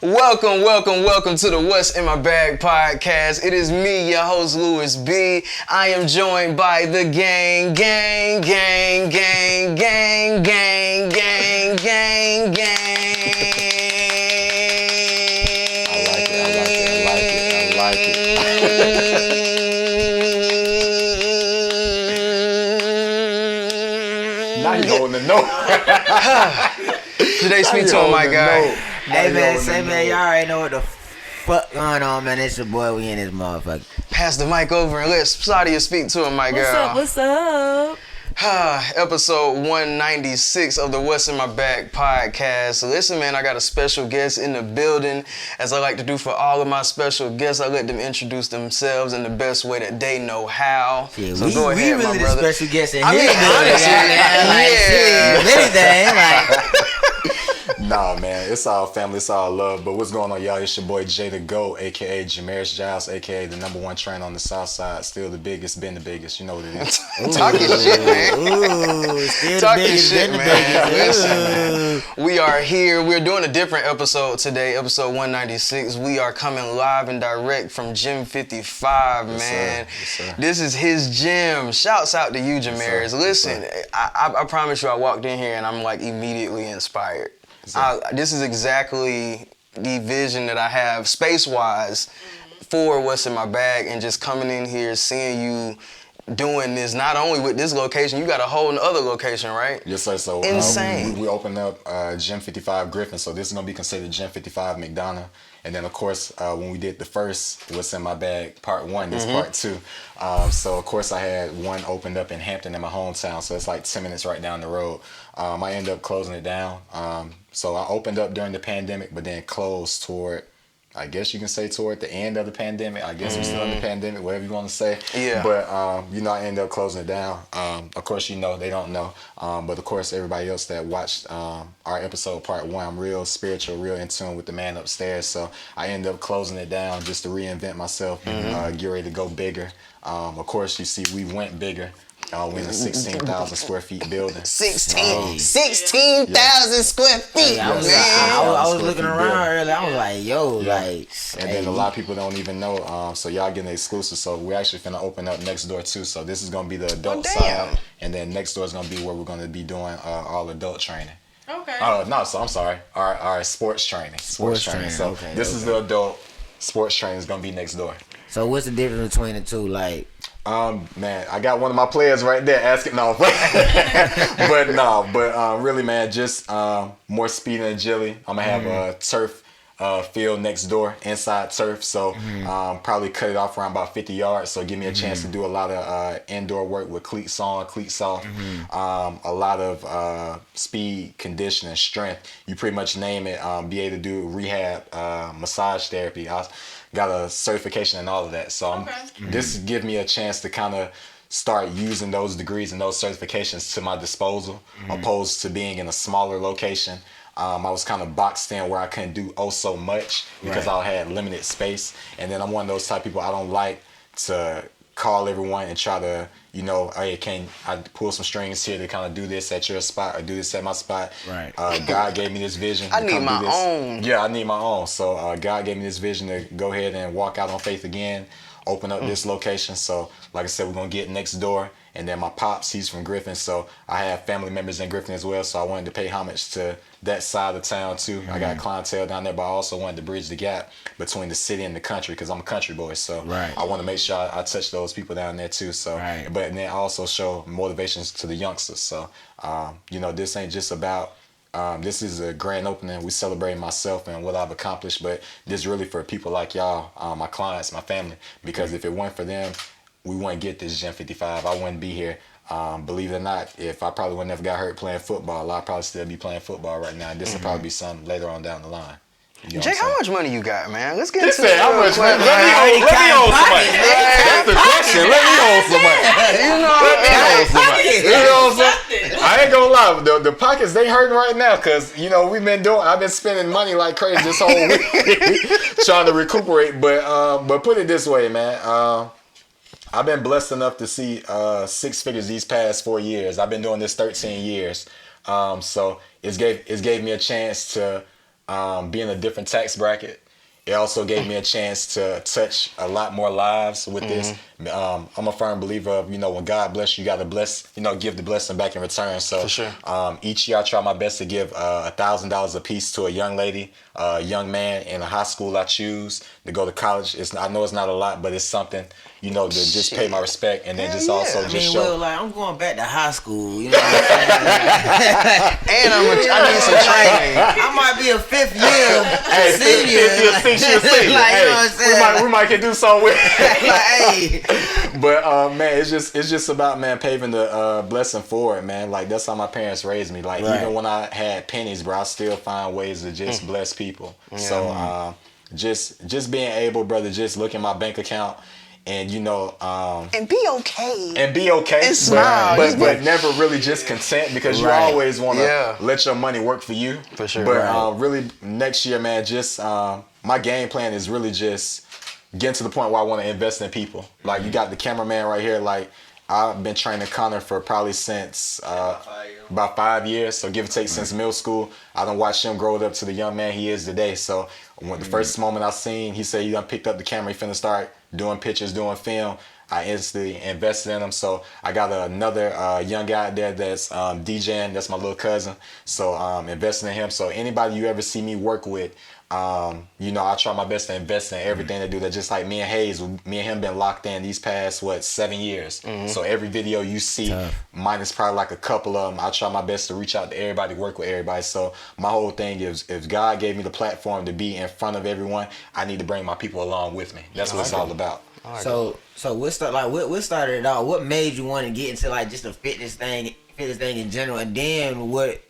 Welcome to the What's in My Bag podcast. It is me, your host, Louis B. I am joined by the gang. I like it. Now you holding the note. Today, speak to him, my guy. Hey man, y'all already know what the fuck going on, man. It's your boy, we in this motherfucker. Pass the mic over and let Sadia speak to him, my girl. What's up? Episode 196 of the What's in My Bag podcast. Listen, man, I got a special guest in the building. As I like to do for all of my special guests, I let them introduce themselves in the best way that they know how. Yeah, so go ahead, we really my brother. the special guest in I here. mean, honestly, Anything, like. Nah, man, it's all family, it's all love. But what's going on, y'all? It's your boy Jay the GOAT, aka Jemerris Giles, aka the #1 trainer on the South Side. Still the biggest, been the biggest. You know what it is. Talking shit, man. Ooh, Talking shit, man. Listen, man. We are here. We're doing a different episode today, episode 196. We are coming live and direct from Gym 55, man. Yes, sir. This is his gym. Shouts out to you, Jemerris. Listen, I promise you, I walked in here and I'm like immediately inspired. This is exactly the vision that I have space-wise for What's in My Bag, and just coming in here, seeing you doing this, not only with this location, you got a whole other location, right? Yes, sir. So insane. We opened up Gym 55 Griffin, so this is going to be considered Gym 55 McDonough. And then, of course, when we did the first What's in My Bag Part 1, this Part 2. So, of course, I had one opened up in Hampton in my hometown, so it's like 10 minutes right down the road. I ended up closing it down. So I opened up during the pandemic, but then closed toward, I guess you can say toward the end of the pandemic. I guess we're still in the pandemic, whatever you want to say. Yeah. But, I ended up closing it down. Of course, they don't know. But, of course, everybody else that watched our episode Part 1, I'm real spiritual, real in tune with the man upstairs. So I ended up closing it down just to reinvent myself and get ready to go bigger. Of course, you see, we went bigger. We're in a 16,000 square feet building. 16,000 square feet, I was looking around earlier. I was like, yo, like. And then a lot of people don't even know. So y'all getting the exclusive. So we're actually finna open up next door too. So this is gonna be the adult side, and then next door is gonna be where we're gonna be doing all adult training. Okay. No, so I'm sorry. Our sports training. Sports training. So this is the adult sports training is gonna be next door. So what's the difference between the two? Like. Man, I got one of my players right there asking no, but really, man, just more speed and agility. I'm gonna have a turf field next door, inside turf, so probably cut it off around about 50 yards. So give me a chance to do a lot of indoor work with cleats on, cleats off, a lot of speed, conditioning, strength. You pretty much name it. Be able to do rehab, massage therapy. I got a certification and all of that. So this give me a chance to kind of start using those degrees and those certifications to my disposal, opposed to being in a smaller location. I was kind of boxed in where I couldn't do so much because I had limited space. And then I'm one of those type of people, I don't like to call everyone and try to, hey, can I pull some strings here to kind of do this at your spot or do this at my spot? Right. God gave me this vision. I need my own. Yeah, I need my own. So God gave me this vision to go ahead and walk out on faith again, open up this location. So like I said, we're going to get next door. And then my pops, he's from Griffin, so I have family members in Griffin as well, so I wanted to pay homage to that side of town too. I got clientele down there, but I also wanted to bridge the gap between the city and the country because I'm a country boy, so I want to make sure I touch those people down there too. So, but then also show motivations to the youngsters. So, this ain't just about. This is a grand opening. We celebrating myself and what I've accomplished, but this is really for people like y'all, my clients, my family, because if it weren't for them, we wouldn't get this Gym 55. I wouldn't be here. Believe it or not, if I probably would never got hurt playing football, I'd probably still be playing football right now. And this will probably be something later on down the line. You know Jay, how much money you got, man? Let's get into it. How much money? Let me own somebody. That's the question. Let me own somebody. I ain't gonna lie. The pockets, they hurting right now because, I've been spending money like crazy this whole week trying to recuperate. But put it this way, man. I've been blessed enough to see 6 figures these past 4 years. I've been doing this 13 years. So it gave me a chance to being a different tax bracket. It also gave me a chance to touch a lot more lives with this. I'm a firm believer of, when God bless you, you got to bless, give the blessing back in return. So For sure. Each year I try my best to give $1,000 a piece to a young lady, a young man in a high school I choose to go to college. I know it's not a lot, but it's something, to just pay my respect and then Hell just yeah. also I just I mean, show. Will, like, I'm going back to high school. You know what I'm saying? And I need some training. I might be a fifth year senior. Like, you know what I'm saying? We might can do something with Like, hey. But man, it's just about, man, paving the blessing forward, man. Like, that's how my parents raised me. Like, Right. even when I had pennies, bro, I still find ways to just bless people. Yeah. So just being able, brother, just look at my bank account and And be okay. and be okay, And smile. but never really just content, because you Right. always want to Yeah. let your money work for you. For sure. But Right. really, next year, man, just my game plan is really just getting to the point where I want to invest in people. Like, you got the cameraman right here. Like, I've been training Connor for probably since about 5 years. So give or take since middle school. I done watched him grow up to the young man he is today. So when the first moment I seen, he said he done picked up the camera, he finna start doing pictures, doing film. I instantly invested in him. So I got another young guy out there that's DJing. That's my little cousin. So investing in him. So anybody you ever see me work with, I try my best to invest in everything they do. That just like me and Hayes, me and him been locked in these past 7 years. So every video you see, minus probably like a couple of them, I try my best to reach out to everybody, work with everybody. So my whole thing is, if God gave me the platform to be in front of everyone, I need to bring my people along with me. That's what it's all about. So what started it all? What made you want to get into like just the fitness thing in general, and then what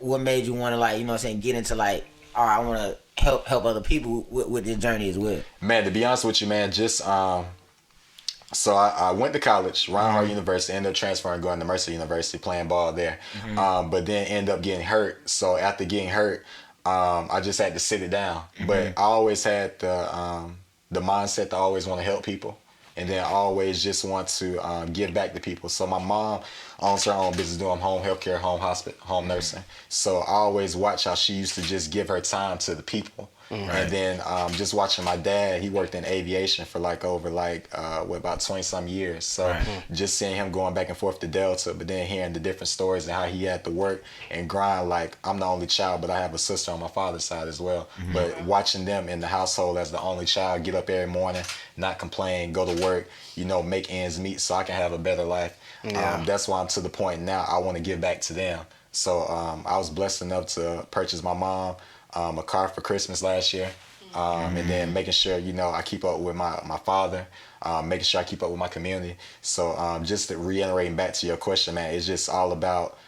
made you want to, like, get into like, all right, I want to help other people with this journey as well? Man, to be honest with you, man, just so I went to college, Reinhardt University, ended up transferring, going to Mercer University, playing ball there, but then ended up getting hurt. So after getting hurt, I just had to sit it down. But I always had the mindset to always want to help people, and then I always just want to give back to people. So my mom owns her own business doing home healthcare, home hospital, home nursing. So I always watch how she used to just give her time to the people. And then just watching my dad, he worked in aviation for about 20-some years. So just seeing him going back and forth to Delta, but then hearing the different stories and how he had to work and grind. Like, I'm the only child, but I have a sister on my father's side as well. But watching them in the household as the only child, get up every morning, not complain, go to work, make ends meet so I can have a better life. Yeah. That's why I'm to the point now I want to give back to them. So I was blessed enough to purchase my mom a car for Christmas last year, and then making sure I keep up with my father, making sure I keep up with my community. So just reiterating back to your question, man, it's just all about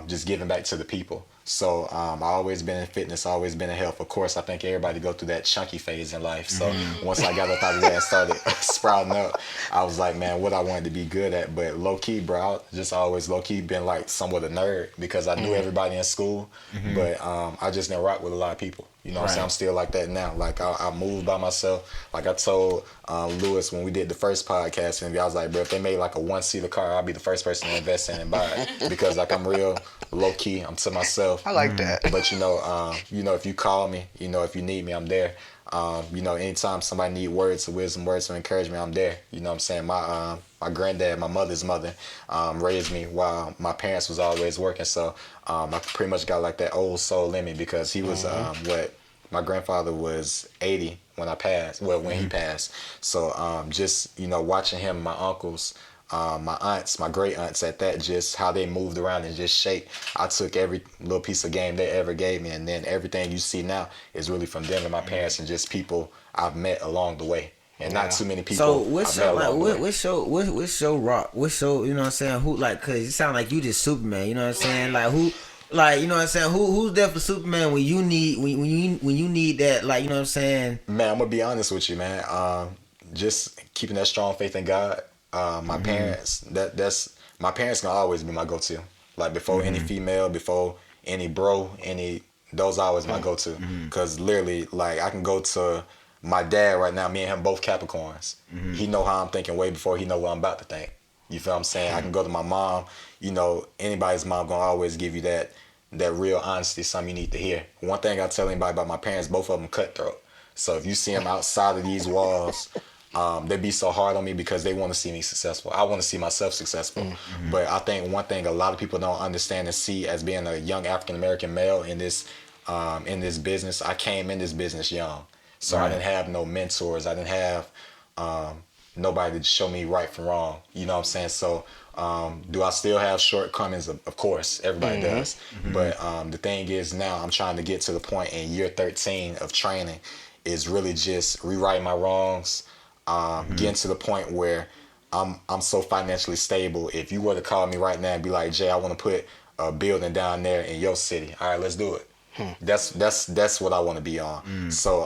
just giving back to the people. So I always been in fitness, always been in health. Of course, I think everybody go through that chunky phase in life. So once I got up out of that and started sprouting up, I was like, man, what I wanted to be good at. But low key, bro, I just always low key been like somewhat a nerd, because I knew everybody in school, but I just didn't rock with a lot of people. You know what I'm saying? I'm still like that now. Like, I moved by myself. Like I told Lewis when we did the first podcast interview, I was like, bro, if they made like a one-seater car, I'll be the first person to invest in and buy it, because like I'm real low key. I'm to myself. I like that. But if you call me, if you need me, I'm there. Anytime somebody need words of wisdom, words of encouragement, I'm there. You know what I'm saying? My granddad, my mother's mother, raised me while my parents was always working. So I pretty much got like that old soul in me, because he was my grandfather was 80 when I passed. Well, when he passed. So just watching him, my uncles, my aunts, my great aunts at that, just how they moved around and just shaped. I took every little piece of game they ever gave me, and then everything you see now is really from them and my parents and just people I've met along the way. And not too many people. So what's your rock? What's your, you know what I'm saying? Who, like, cause you sound like you just Superman. You know what I'm saying? Like, who, like, you know what I'm saying? Who's there for Superman when you need when you need that? Like, you know what I'm saying? Man, I'm gonna be honest with you, man. Just keeping that strong faith in God. My parents. That's my parents gonna always be my go-to. Like, before any female, before any bro, those always my go-to. Cause literally, like, I can go to my dad right now, me and him both Capricorns. He know how I'm thinking way before he know what I'm about to think. You feel what I'm saying? I can go to my mom. Anybody's mom gonna always give you that that real honesty is something you need to hear. One thing I tell anybody about my parents, both of them cutthroat. So if you see them outside of these walls, they be so hard on me because they want to see me successful. I want to see myself successful. Mm-hmm. But I think one thing a lot of people don't understand and see as being a young African American male in this business, I came in this business young. So I didn't have no mentors. I didn't have nobody to show me right from wrong. You know what I'm saying? So do I still have shortcomings? Of course, everybody does. Mm-hmm. But the thing is now I'm trying to get to the point in year 13 of training is really just rewriting my wrongs, getting to the point where I'm so financially stable. If you were to call me right now and be like, Jay, I want to put a building down there in your city. All right, let's do it. That's what I want to be on. So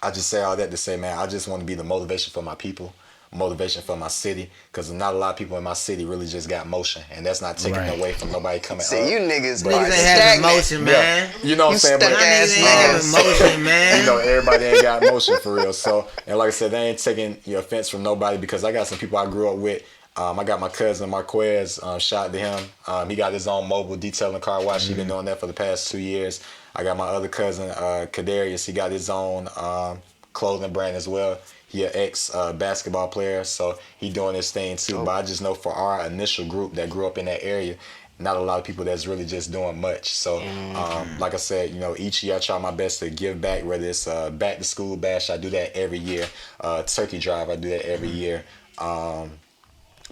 I just say all that to say, man, I just want to be the motivation for my people, motivation for my city, because not a lot of people in my city really just got motion, and that's not taking away from nobody coming up. See, you niggas ain't having motion, man. Yeah. You know what I'm saying? But niggas ain't having motion, man. You know, everybody ain't got motion for real. So, and like I said, they ain't taking offense from nobody, because I got some people I grew up with. I got my cousin Marquez, shout out to him. He got his own mobile detailing car wash. He been doing that for the past 2 years. I got my other cousin, Kadarius. He got his own clothing brand as well. He an ex-basketball player, so he doing his thing too. But I just know for our initial group that grew up in that area, not a lot of people that's really just doing much. So, like I said, each year I try my best to give back, whether it's back to school bash, I do that every year. Turkey drive, I do that every year.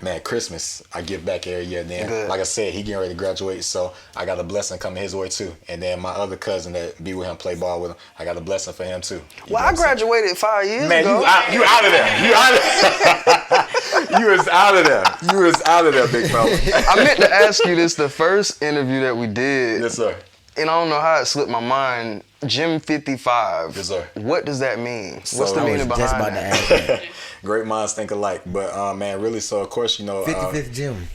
Man, Christmas, I give back every year. Then, like I said, he getting ready to graduate, so I got a blessing coming his way too. And then my other cousin that be with him, play ball with him, I got a blessing for him too. Well, I graduated 5 years ago. Man, you out of there. You out of there. You was out of there. You was out of there, big fella. I meant to ask you this the first interview that we did. Yes, sir. And I don't know how it slipped my mind. Gym 55. Yes, sir. What does that mean? What's the meaning behind just about that? to ask that. Great minds think alike. But, man, really, so, of course, 55th gym.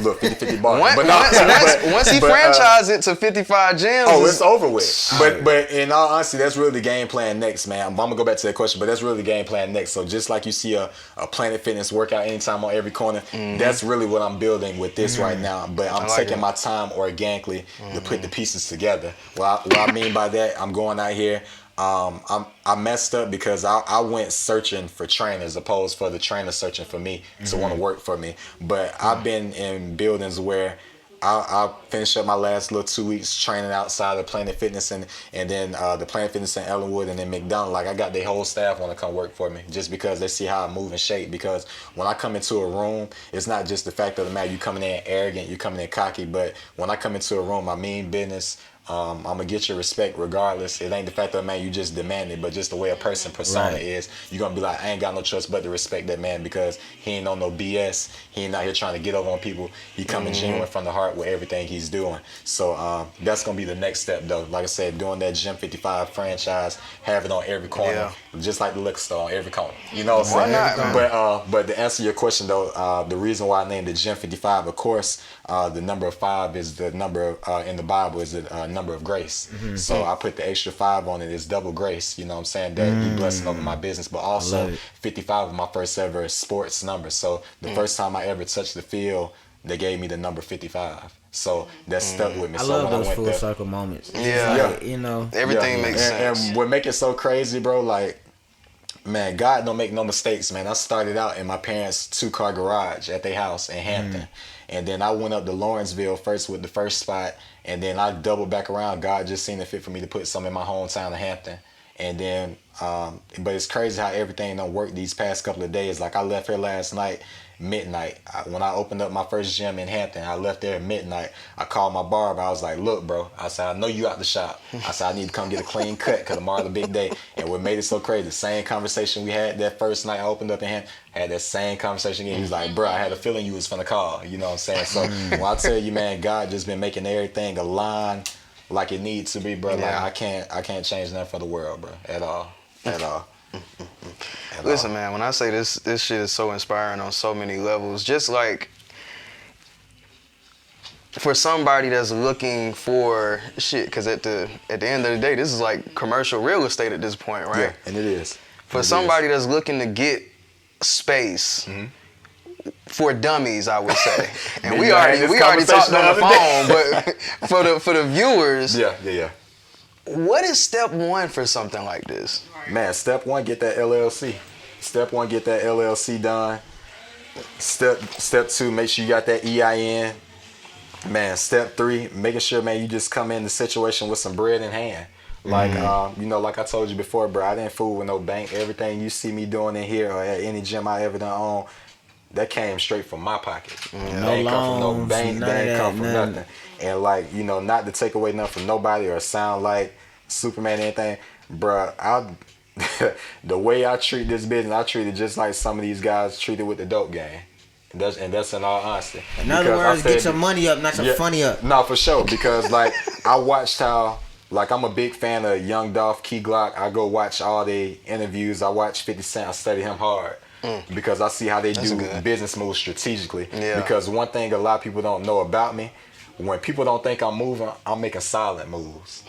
Look, 50-50 bar. Once he franchised it to 55 gyms. Oh, it's over with. But in all honesty, that's really the game plan next, man. I'm going to go back to that question, but that's really the game plan next. So just like you see a Planet Fitness workout anytime on every corner, that's really what I'm building with this right now. But I'm taking my time organically to put the pieces together. What I mean by that, I'm going out here. I messed up because I went searching for trainers opposed for the trainer searching for me to want to work for me. But I've been in buildings where I finished up my last little 2 weeks training outside of Planet Fitness and then the Planet Fitness in Ellenwood and then McDonald. Like, I got their whole staff want to come work for me just because they see how I move and shape. Because when I come into a room, it's not just the fact of the matter you coming in arrogant, you coming in cocky. But when I come into a room, I mean business. I'm gonna get your respect regardless. It ain't the fact that, man, you just demand it, but just the way a person persona is. You're gonna be like, I ain't got no trust but to respect that man because he ain't on no BS. He ain't out here trying to get over on people. He coming genuine from the heart with everything he's doing. So that's gonna be the next step though. Like I said, doing that Gym 55 franchise, have it on every corner, just like the liquor store on every corner. You know what I'm saying? But to answer your question though, the reason why I named it Gym 55, of course, the number 5 is the number in the Bible is the number of grace. So I put the extra 5 on it. It's double grace. You know what I'm saying? That be blessing over my business. But also 55 was my first ever sports number. So the first time I ever touched the field, they gave me the number 55. So that stuck with me. I so love when those I went full there, circle moments. Yeah. Like, everything makes sense. And what make it so crazy, bro, like, man, God don't make no mistakes, man. I started out in my parents' 2-car garage at their house in Hampton. And then I went up to Lawrenceville first with the first spot. And then I doubled back around. God just seen it fit for me to put some in my hometown of Hampton. And then, but it's crazy how everything don't work these past couple of days. Like, I left here last night, midnight. When I opened up my first gym in Hampton, I left there at midnight. I called my barber. I was like, look, bro. I said, I know you out the shop. I said, I need to come get a clean cut because tomorrow's a big day. And what made it so crazy, the same conversation we had that first night I opened up in Hampton, had that same conversation again. He was like, bro, I had a feeling you was finna call. You know what I'm saying? So when I tell you, man, God just been making everything align like it needs to be, bro. Like, I can't change nothing for the world, bro, at all. Listen, man, when I say this shit is so inspiring on so many levels, just like for somebody that's looking for shit, because at the end of the day, this is like commercial real estate at this point, right? Yeah, and it is. For somebody that's looking to get space, for dummies, I would say. And Man, we you had already this talked conversation on the the other phone, but for the viewers, Yeah. what is step one for something like this? Man, step one, get that LLC. Step one, get that LLC done. Step two, make sure you got that EIN. Man, step three, making sure, man, you just come in the situation with some bread in hand. Like, like I told you before, bro, I didn't fool with no bank. Everything you see me doing in here or at any gym I ever done on, that came straight from my pocket. They ain't come from no bank. They ain't come from nothing. And like, not to take away nothing from nobody or sound like Superman or anything, bro. The way I treat this business, I treat it just like some of these guys treat it with the dope game. And that's in all honesty. In other words, get your money up, not your funny up. No, for sure. Because like I watched how, like I'm a big fan of Young Dolph, Key Glock. I go watch all the interviews. I watch 50 Cent. I study him hard. Because I see how they do business moves strategically. Yeah. Because one thing a lot of people don't know about me, when people don't think I'm moving, I'm making silent moves.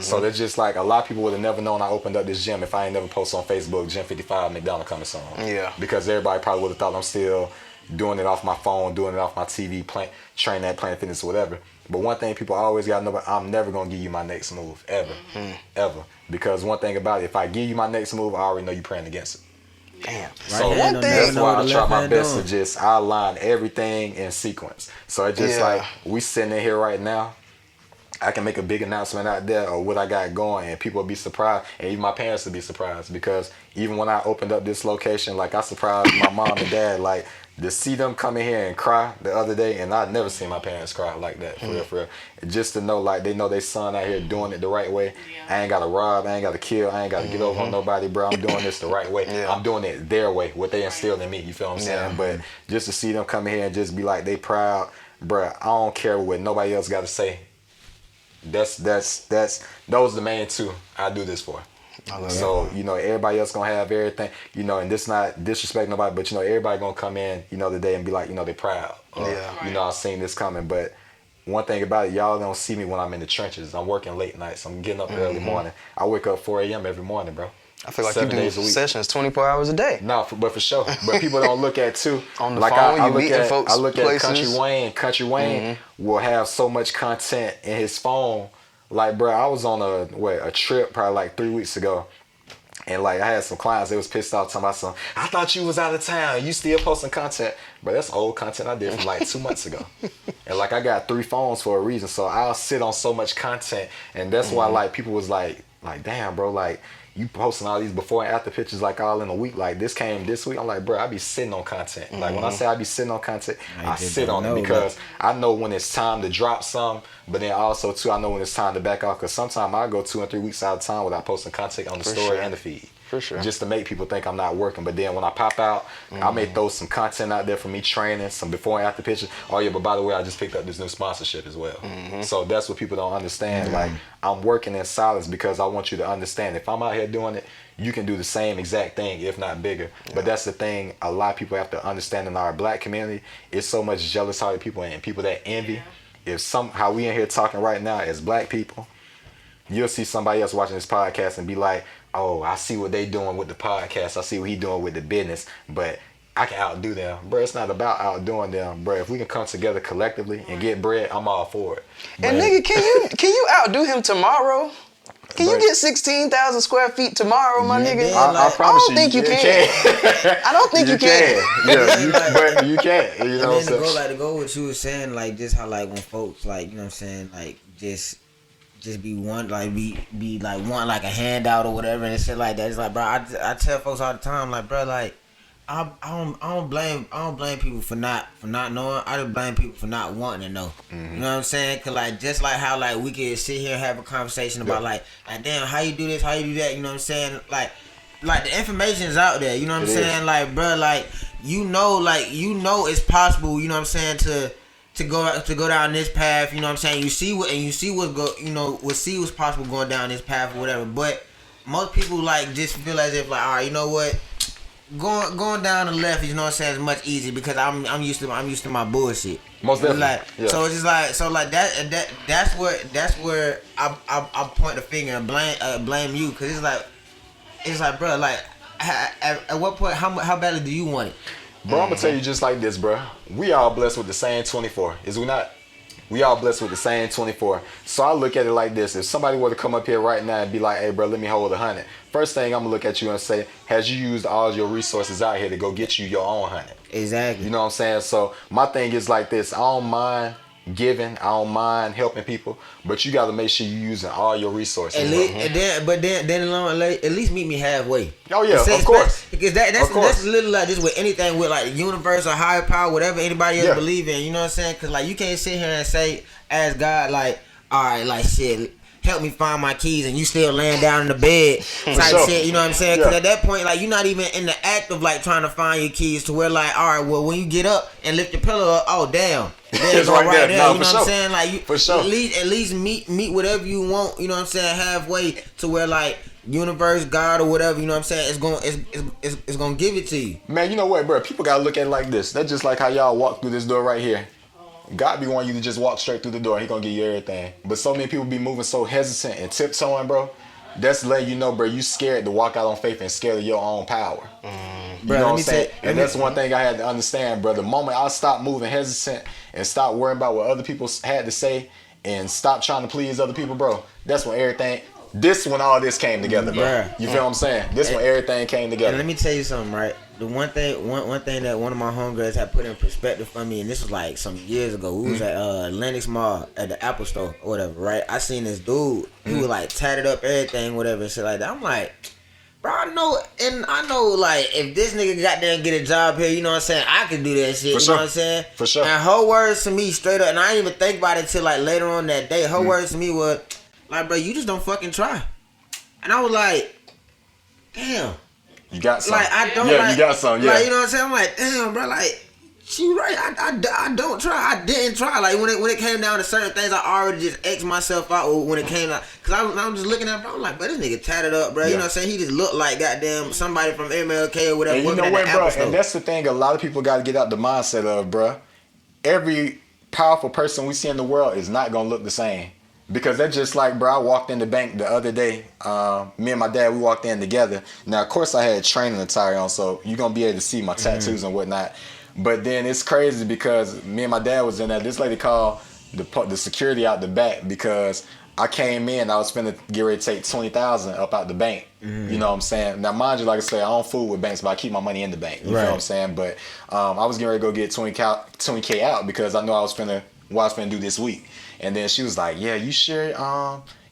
So they're just like, a lot of people would have never known I opened up this gym if I ain't never posted on Facebook, Gym 55, McDonald coming soon. Yeah. Because everybody probably would have thought I'm still doing it off my phone, doing it off my TV, training at Planet Fitness or whatever. But one thing people always got to know, I'm never going to give you my next move, ever. Ever. Because one thing about it, if I give you my next move, I already know you're praying against it. Damn. So one thing, that's why I try my best to just outline everything in sequence. So it's just like we sitting in here right now. I can make a big announcement out there or what I got going, and people will be surprised, and even my parents will be surprised, because even when I opened up this location, like I surprised my mom and dad, like to see them come in here and cry the other day, and I'd never seen my parents cry like that, for real. Just to know, like, they know their son out here doing it the right way. I ain't got to rob, I ain't got to kill, I ain't got to get over on nobody, bro. I'm doing this the right way. I'm doing it their way, what they instilled in me, you feel what I'm saying? But just to see them come in here and just be like, they proud, bro, I don't care what nobody else got to say. Those are the main two I do this for. So, everybody else gonna have everything, and this not disrespect nobody, but everybody gonna come in, today and be like, they proud. Or, I've seen this coming. But one thing about it, y'all don't see me when I'm in the trenches. I'm working late nights. I'm getting up early morning. I wake up 4 a.m. every morning, bro. I feel like 7 you do sessions 24 hours a day. No, but for sure. But people don't look at too. On the like phone, I look at folks. I look places. At Country Wayne. Country Wayne will have so much content in his phone. Like, bro, I was on a trip probably like 3 weeks ago. And like I had some clients, they was pissed off talking about something. I thought you was out of town. You still posting content. But that's old content I did from like 2 months ago. And like I got 3 phones for a reason. So I'll sit on so much content. And that's why like people was like, damn, bro, like you posting all these before and after pictures like all in a week. Like this came this week. I'm like, bro, I be sitting on content. Like when I say I be sitting on content, I sit on it because I know when it's time to drop some, but then also too, I know when it's time to back off, because sometimes I go 2 and 3 weeks out of time without posting content on the story and the feed. For sure. Just to make people think I'm not working. But then when I pop out, I may throw some content out there for me training, some before and after pictures. Oh yeah, but by the way, I just picked up this new sponsorship as well. So that's what people don't understand. Like I'm working in silence because I want you to understand. If I'm out here doing it, you can do the same exact thing, if not bigger. But that's the thing a lot of people have to understand in our black community. It's so much jealous-hearted people and people that envy. If how we in here talking right now as black people, you'll see somebody else watching this podcast and be like, oh, I see what they doing with the podcast. I see what he doing with the business, but I can outdo them. Bro, it's not about outdoing them, bro. If we can come together collectively and get bread, I'm all for it. And nigga, can you outdo him tomorrow? Can you get 16,000 square feet tomorrow, my nigga? I promise you. I don't think you can. I don't think you can. Yeah, but you can. You know what I'm saying? To go what you were saying, like just how like when folks like, you know what I'm saying, like just be one, like be like want like a handout or whatever and shit like that. It's like, bro, I tell folks all the time, like, bro, like I don't blame people for not knowing. I just blame people for not wanting to know. You know what I'm saying? Cause like just like how like we could sit here and have a conversation about like damn, how you do this, how you do that. You know what I'm saying? Like the information is out there. You know what I'm saying? Like, bro, like you know it's possible. You know what I'm saying to go down this path. You know what I'm saying? You see what's possible going down this path or whatever. But most people like just feel as if like, all right, you know what? Going down the left, you know what I'm saying, is much easier because I'm used to my bullshit. Most definitely. Like, so it's just like that's where I point the finger and blame you, because it's like bro, like at what point how badly do you want it? Bro, I'm gonna tell you just like this, bro. We all blessed with the same 24, is we not? We all blessed with the same 24. So I look at it like this. If somebody were to come up here right now and be like, hey, bro, let me hold 100. First thing I'm going to look at you and say, has you used all your resources out here to go get you your own 100? Exactly. You know what I'm saying? So my thing is like this. I don't mind giving. I don't mind helping people. But you got to make sure you're using all your resources. At least meet me halfway. Oh, yeah, of course. Because that's literally like just with anything with like the universe or higher power, whatever anybody else believe in. You know what I'm saying? Because like you can't sit here and say, ask God, like, all right, like shit, help me find my keys, and you still laying down in the bed type shit. You know what I'm saying? Because at that point, like, you're not even in the act of like trying to find your keys to where like, all right, well, when you get up and lift your pillow up, oh damn, there's right there. No, you know what I'm saying? Like, you for sure. At least meet whatever you want. You know what I'm saying? Halfway to where like universe, God, or whatever. You know what I'm saying? It's gonna give it to you. Man, you know what, bro? People gotta look at it like this. That's just like how y'all walk through this door right here. God be wanting you to just walk straight through the door. He gonna give you everything. But so many people be moving so hesitant and tiptoeing, bro. That's letting you know, bro, you scared to walk out on faith and scared of your own power. You know what I'm saying? And that's one thing I had to understand, bro. The moment I stopped moving hesitant and stopped worrying about what other people had to say and stopped trying to please other people, bro, that's when when all this came together, bro. You feel what I'm saying? When everything came together. And let me tell you something, right? The one thing that one of my homegirls had put in perspective for me, and this was like some years ago. We was at Lennox Mall at the Apple store or whatever, right? I seen this dude. He was like tatted up everything, whatever, and shit like that. I'm like, bro, I know, like, if this nigga got there and get a job here, you know what I'm saying, I could do that shit, know what I'm saying? For sure. And her words to me straight up, and I didn't even think about it till like later on that day. Her words to me was like, bro, you just don't fucking try. And I was like, damn. You got some. Like, I don't you got some, yeah. Like, you know what I'm saying? I'm like, damn, bro, like, she right. I don't try. I didn't try. Like, when it came down to certain things, I already just X'd myself out when it came out. Because I'm just looking at it, bro, I'm like, bro, this nigga tatted up, bro. You know what I'm saying? He just looked like goddamn somebody from MLK or whatever. And you know what, bro? And that's the thing a lot of people got to get out the mindset of, bro. Every powerful person we see in the world is not going to look the same. Because that's just like, bro, I walked in the bank the other day. Me and my dad, we walked in together. Now, of course, I had training attire on, so you're going to be able to see my tattoos and whatnot. But then it's crazy because me and my dad was in there. This lady called the security out the back because I came in. I was finna get ready to take $20,000 up out the bank. You know what I'm saying? Now, mind you, like I say, I don't fool with banks, but I keep my money in the bank. You know what I'm saying? But I was getting ready to go get 20K out because I know what I was finna do this week. And then she was like, yeah, you sure,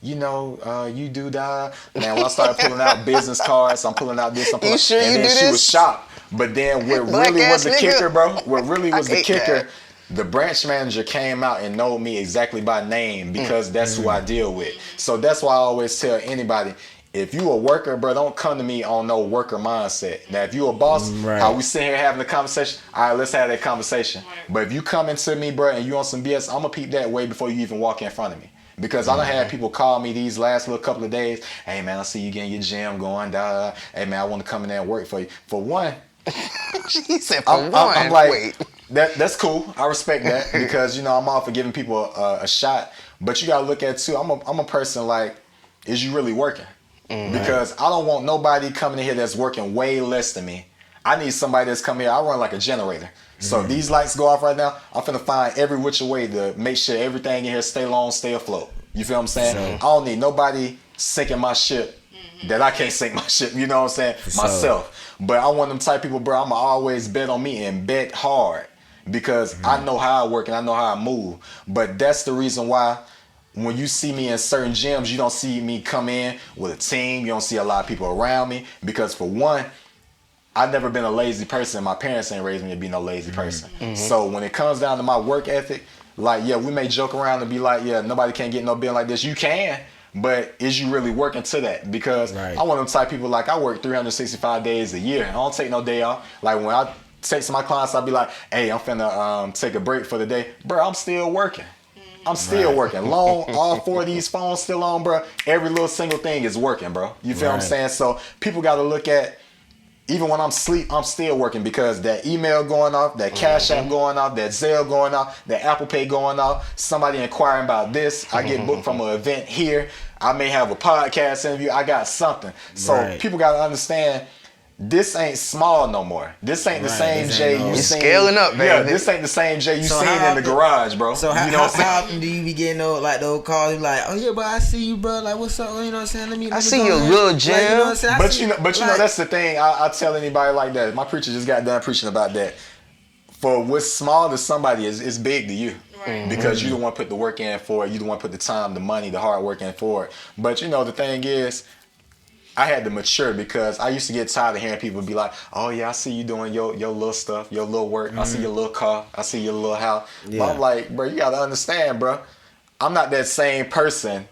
you do that. Man, when I started pulling out business cards, I'm pulling out this, I'm pulling out. Sure and you then do she this? was shocked. But then what really was the kicker, bro? What really was the kicker? That. The branch manager came out and know me exactly by name because that's who I deal with. So that's why I always tell anybody, if you a worker, bro, don't come to me on no worker mindset. Now, if you a boss, how we sit here having a conversation, all right, let's have that conversation. But if you come into me, bro, and you on some BS, I'm going to peep that way before you even walk in front of me. Because I done had people call me these last little couple of days. Hey, man, I see you getting your gym going. Hey, man, I want to come in there and work for you. For one, he said, I'm like, wait. That's cool. I respect that because, I'm all for giving people a shot. But you got to look at, too, I'm a person like, is you really working? Because I don't want nobody coming in here that's working way less than me. I need somebody that's coming here. I run like a generator. So if these lights go off right now, I'm finna find every which way to make sure everything in here stay long, stay afloat. You feel what I'm saying? I don't need nobody sinking my ship that I can't sink my ship. You know what I'm saying? Myself. But I want them type people, bro. I'ma always bet on me and bet hard because I know how I work and I know how I move. But that's the reason why when you see me in certain gyms, you don't see me come in with a team. You don't see a lot of people around me because for one, I've never been a lazy person. My parents ain't raised me to be no lazy person. So when it comes down to my work ethic, like, yeah, we may joke around and be like, yeah, nobody can get no bill like this. You can, but is you really working to that? Because I want them type of people like I work 365 days a year. I don't take no day off. Like when I take to my clients, I'll be like, hey, I'm finna take a break for the day. Bro, I'm still working. I'm still working. All four of these phones still on, bro. Every little single thing is working, bro. You feel what I'm saying? So people got to look at, even when I'm asleep, I'm still working because that email going off, that Cash App going off, that Zelle going off, that Apple Pay going off, somebody inquiring about this. I get booked from an event here. I may have a podcast interview. I got something. So people got to understand this ain't small no more. This ain't the same Jay you It's seen. scaling up, baby. Yeah, this ain't the same Jay you seen in the garage, bro. So how, you know what I'm saying? how often do you be getting those calls? You like, oh yeah, bro, I see you, bro. Like, what's up? You know what I'm saying? Let me I see go you, ahead. little Like, Jim. you know what I'm saying? But you know that's the thing. I tell anybody like that. My preacher just got done preaching about that. For what's small to somebody is big to you. Right. Because you don't want to put the work in for it. You don't want to put the time, the money, the hard work in for it. But you know, the thing is, I had to mature because I used to get tired of hearing people be like, oh yeah, I see you doing your little stuff, your little work. I see your little car. I see your little house. Yeah. But I'm like, bro, you got to understand, bro. I'm not that same person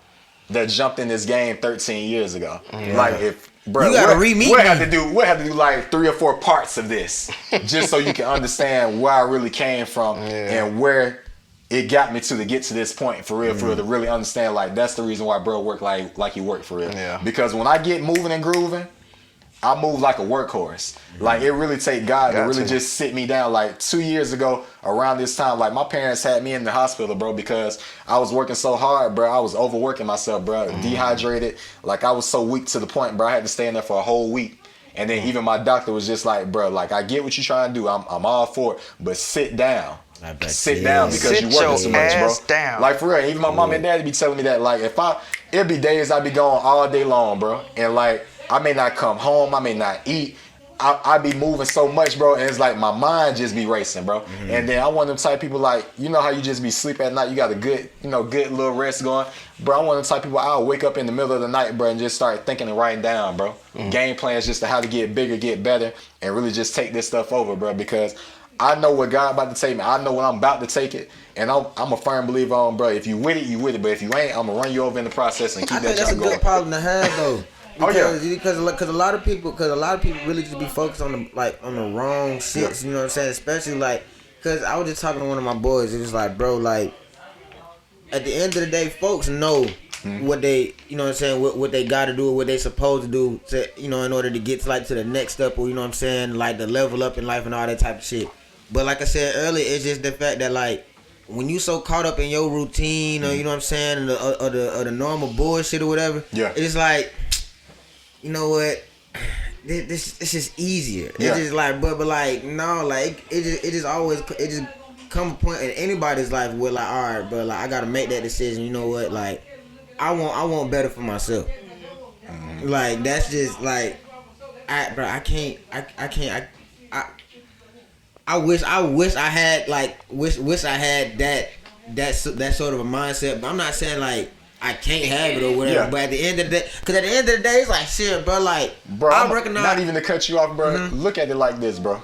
that jumped in this game 13 years ago. Like if, bro, You gotta re-meet we'll me. have to do like 3 or 4 parts of this just so you can understand where I really came from and where it got me to get to this point for real, to really understand like that's the reason why bro work like he worked for real. Yeah. Because when I get moving and grooving, I move like a workhorse. Like it really take God to really just sit me down. Like 2 years ago around this time, like my parents had me in the hospital, bro, because I was working so hard, bro. I was overworking myself, bro. Dehydrated. Like I was so weak to the point, bro. I had to stay in there for a whole week. And then even my doctor was just like, bro, like I get what you're trying to do. I'm all for it, but sit down. Sit down because you're working too much, bro. Down. Like for real, even my mom and daddy be telling me that. Like it'd be days I be going all day long, bro. And like I may not come home, I may not eat. I be moving so much, bro, and it's like my mind just be racing, bro. And then I want them type of people like, you know how you just be sleep at night, you got a good little rest going. Bro, I want them type of people I'll wake up in the middle of the night, bro, and just start thinking and writing down, bro. Game plans just to how to get bigger, get better, and really just take this stuff over, bro, because I know what God about to take me. I know when I'm about to take it, and I'm a firm believer on, bro. If you with it, you with it. But if you ain't, I'm gonna run you over in the process and keep I that think that's a junk going. good problem to have though. Oh, yeah. Because a lot of people really just be focused on the wrong shits. You know what I'm saying? Especially like, cause I was just talking to one of my boys. It was like, bro, like at the end of the day, folks know what they, you know what I'm saying, what they got to do, or what they supposed to do to, you know, in order to get to the next step, or you know what I'm saying, like the level up in life and all that type of shit. But like I said earlier, it's just the fact that like when you so caught up in your routine, or you know what I'm saying, or the normal bullshit or whatever, it's like, you know what, this is easier. Yeah. It's just like, but like no, like it just come a point in anybody's life where like, all right, bro, like I gotta make that decision. You know what, like I want better for myself. Like that's just like, I wish I had that sort of a mindset. But I'm not saying like I can't have it or whatever. Yeah. But at the end of the day, because at the end of the day, it's like shit, bro. Like, Bro, I recognize. not even to cut you off, bro. Look at it like this, bro.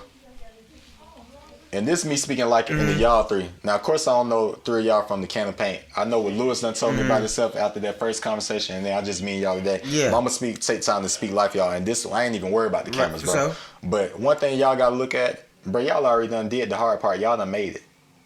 And this me speaking like in the y'all three. Now, of course, I don't know 3 of y'all from the can of paint. I know what Lewis done told me about himself after that first conversation, and then I just mean y'all today. Yeah. But I'm gonna take time to speak life, y'all. And this, I ain't even worried about the cameras, bro. So? But one thing y'all gotta look at, bro, y'all already done did the hard part. Y'all done made it.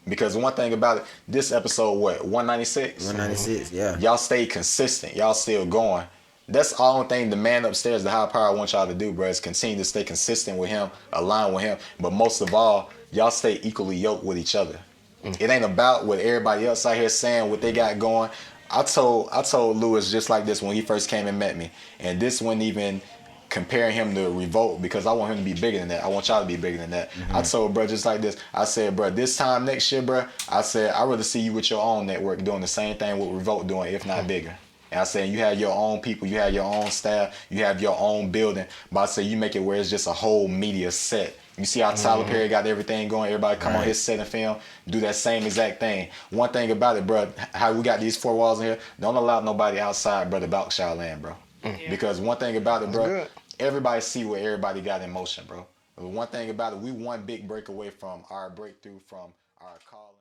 Because one thing about it, this episode, what, 196? 196, yeah. Y'all stayed consistent. Y'all still going. That's the only thing the man upstairs, the high power, wants y'all to do, bro, is continue to stay consistent with him, align with him. But most of all, y'all stay equally yoked with each other. It ain't about what everybody else out here saying, what they got going. I told Lewis just like this when he first came and met me. And this wasn't even comparing him to Revolt, because I want him to be bigger than that. I want y'all to be bigger than that. I told bro just like this. I said, bro, this time next year, bro, I said, I'd rather see you with your own network doing the same thing with Revolt doing, if not bigger. And I said, you have your own people, you have your own staff, you have your own building. But I said, you make it where it's just a whole media set. You see how Tyler Perry got everything going? Everybody come on his set and film, do that same exact thing. One thing about it, bro, how we got these 4 walls in here, don't allow nobody outside, brother, about y'all land, bro. Because one thing about it, bro, everybody see what everybody got in motion, bro. One thing about it, we one big break away from our breakthrough from our calling.